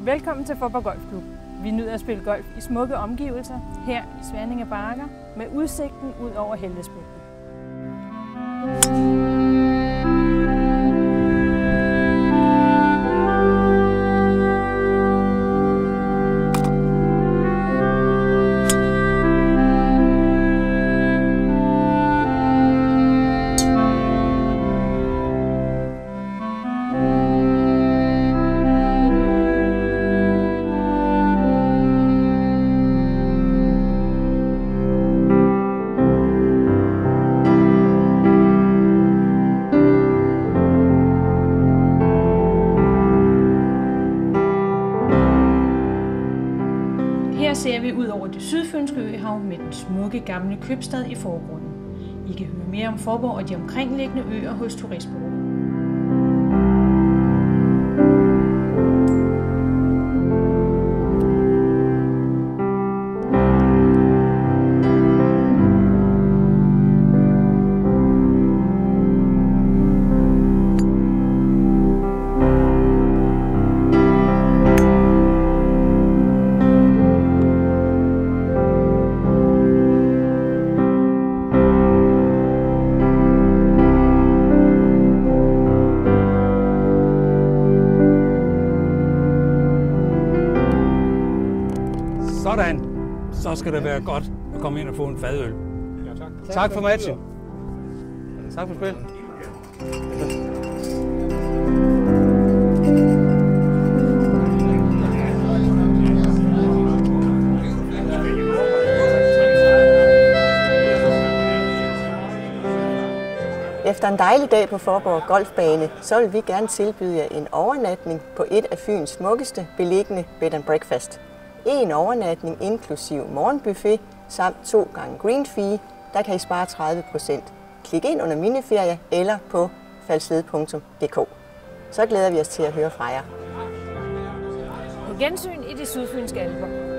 Velkommen til Faaborg Golfklub. Vi nyder at spille golf i smukke omgivelser her i Sverninge Bakker med udsigten ud over Heltesbugten. Her ser vi ud over det sydfynske øhav med den smukke gamle købstad i forgrunden. I kan høre mere om Faaborg og de omkringliggende øer hos Turistbureauet. Sådan, så skal det være godt at komme ind og få en fadøl. Ja, tak. Tak for matchen. Tak for spil. Efter en dejlig dag på Faaborg Golfbane, så vil vi gerne tilbyde jer en overnatning på et af Fyns smukkeste beliggende bed and breakfast. En overnatning inklusiv morgenbuffet samt 2 gange green fee, der kan I spare 30%. Klik ind under miniferie eller på falsled.dk. Så glæder vi os til at høre fra jer. På gensyn i de sydfynske alper.